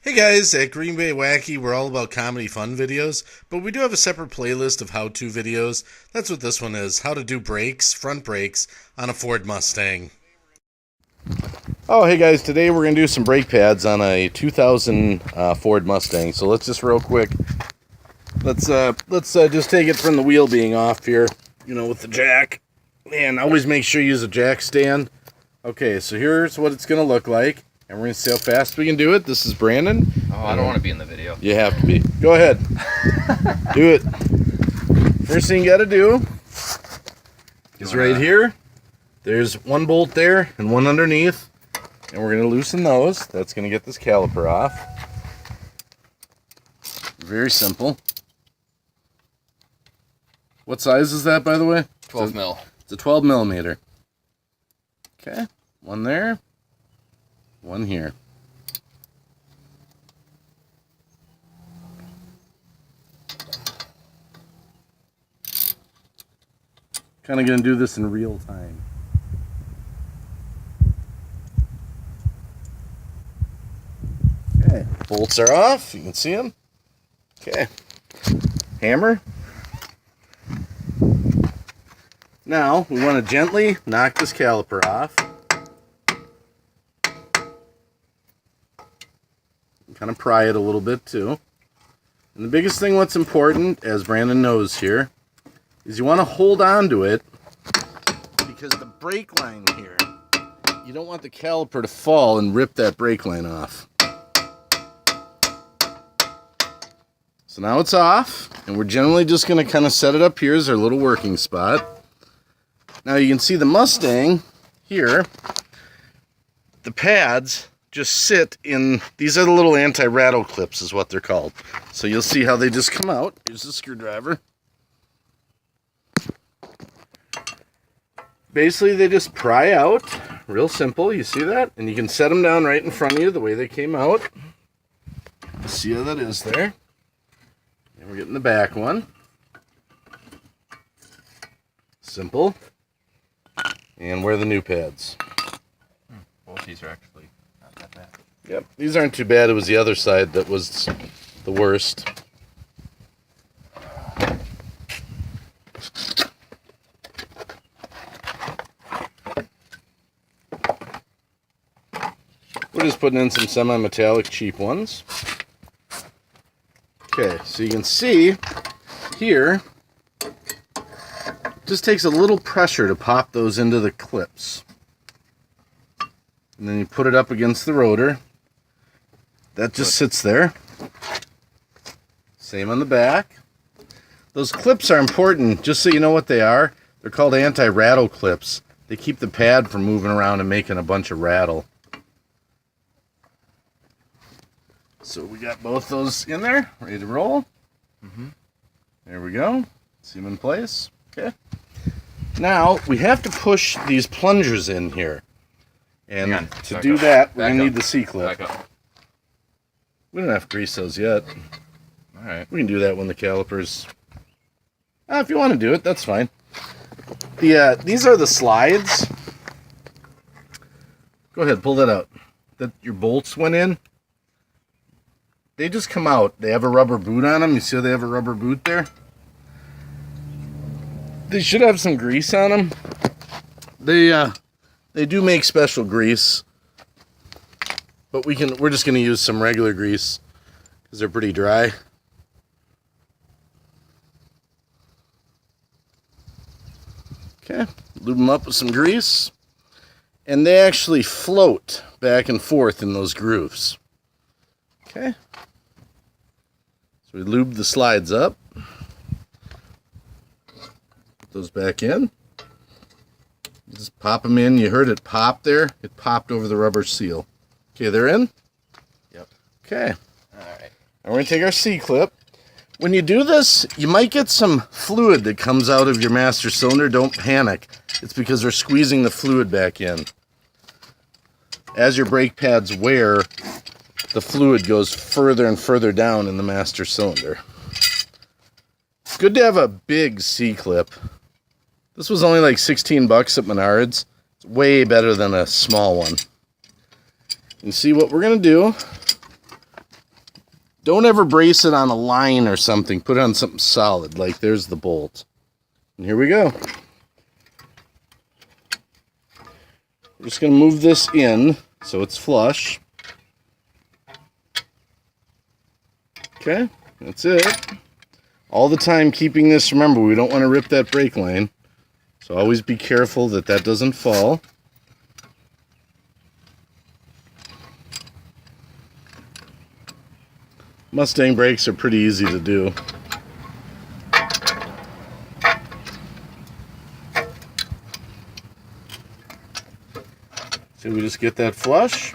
Hey guys, at Green Bay Wacky, we're all about comedy fun videos, but we do have a separate playlist of how-to videos. That's what this one is, how to do brakes, front brakes, on a Ford Mustang. Oh, hey guys, today we're going to do some brake pads on a 2000 Ford Mustang. So let's just real quick, let's just take it from the wheel being off here, with the jack. And always make sure you use a jack stand. Okay, so here's what it's going to look like. And we're going to see how fast we can do it. This is Brandon. Oh, I don't want to be in the video. You have to be. Go ahead. Do it. First thing you got to do is right here. There's one bolt there and one underneath. And we're going to loosen those. That's going to get this caliper off. Very simple. What size is that, by the way? 12 mil. It's a 12 millimeter. Okay. One there. One here. Kind of going to do this in real time. Okay, bolts are off. You can see them. Okay, hammer. Now we want to gently knock this caliper off. Kind of pry it a little bit too. And the biggest thing what's important, as Brandon knows here, is you want to hold on to it because the brake line here, you don't want the caliper to fall and rip that brake line off. So now it's off, and we're generally just going to kind of set it up here as our little working spot. Now you can see the Mustang here, the pads just sit in, these are the little anti-rattle clips is what they're called. So you'll see how they just come out. Here's the screwdriver. Basically they just pry out, real simple, you see that? And you can set them down right in front of you the way they came out. See how that is there? And we're getting the back one. Simple. And where are the new pads? Both these are actually not that bad. Yep, these aren't too bad. It was the other side that was the worst. We're just putting in some semi-metallic cheap ones. Okay, so you can see here, it just takes a little pressure to pop those into the clips. And then you put it up against the rotor. That just sits there. Same on the back. Those clips are important, just so you know what they are. They're called anti-rattle clips. They keep the pad from moving around and making a bunch of rattle. So we got both those in there, ready to roll. There we go. See them in place. Okay. Now we have to push these plungers in here. And to do that, we're going to need the C-clip. We don't have to grease those yet. Alright. We can do that when the calipers... if you want to do it, that's fine. These are the slides. Go ahead, pull that out. That your bolts went in. They just come out. They have a rubber boot on them. You see how they have a rubber boot there? They should have some grease on them. They do make special grease, but we're just going to use some regular grease because they're pretty dry. Okay, lube them up with some grease, and they actually float back and forth in those grooves. Okay, so we lube the slides up, put those back in. Just pop them in. You heard it pop there. It popped over the rubber seal. Okay, they're in? Yep. Okay. Alright. Now we're going to take our C-clip. When you do this, you might get some fluid that comes out of your master cylinder. Don't panic. It's because we're squeezing the fluid back in. As your brake pads wear, the fluid goes further and further down in the master cylinder. It's good to have a big C-clip. This was only like 16 bucks at Menards. It's way better than a small one. And see what we're going to do Don't ever brace it on a line or something. Put it on something solid, like there's the bolt. And here we go. We're just going to move this in so it's flush. Okay, that's it. All the time keeping this, remember, we don't want to rip that brake line. So always be careful that that doesn't fall. Mustang brakes are pretty easy to do. So we just get that flush.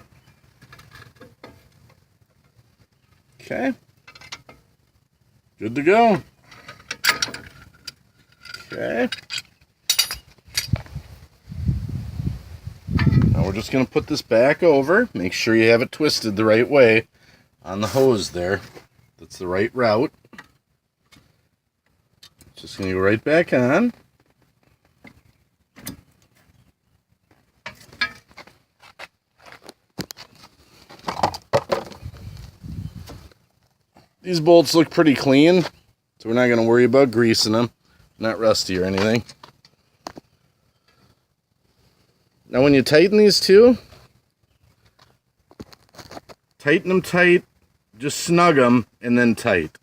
Okay. Good to go. Okay. Now we're just going to put this back over. Make sure you have it twisted the right way on the hose there. That's the right route. Just going to go right back on. These bolts look pretty clean, so we're not going to worry about greasing them. Not rusty or anything. Now when you tighten these two, tighten them tight, just snug them, and then tight.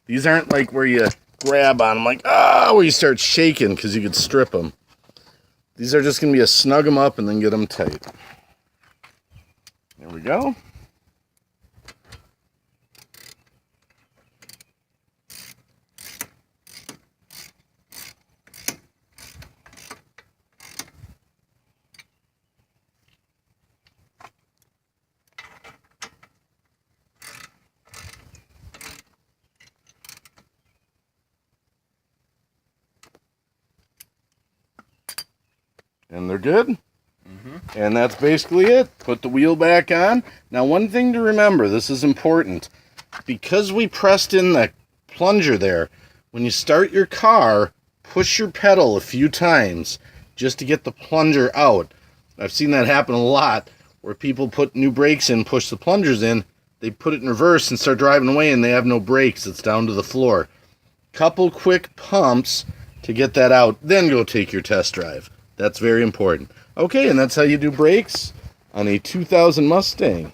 These aren't like where you grab on them like, where you start shaking because you could strip them. These are just going to be a snug them up and then get them tight. There we go. And they're good. Mm-hmm. And that's basically it. Put the wheel back on. Now, one thing to remember, this is important. Because we pressed in the plunger there, when you start your car, push your pedal a few times just to get the plunger out. I've seen that happen a lot, where people put new brakes in, push the plungers in, they put it in reverse and start driving away, and they have no brakes. It's down to the floor. Couple quick pumps to get that out, then go take your test drive. That's very important. Okay, and that's how you do brakes on a 2000 Mustang.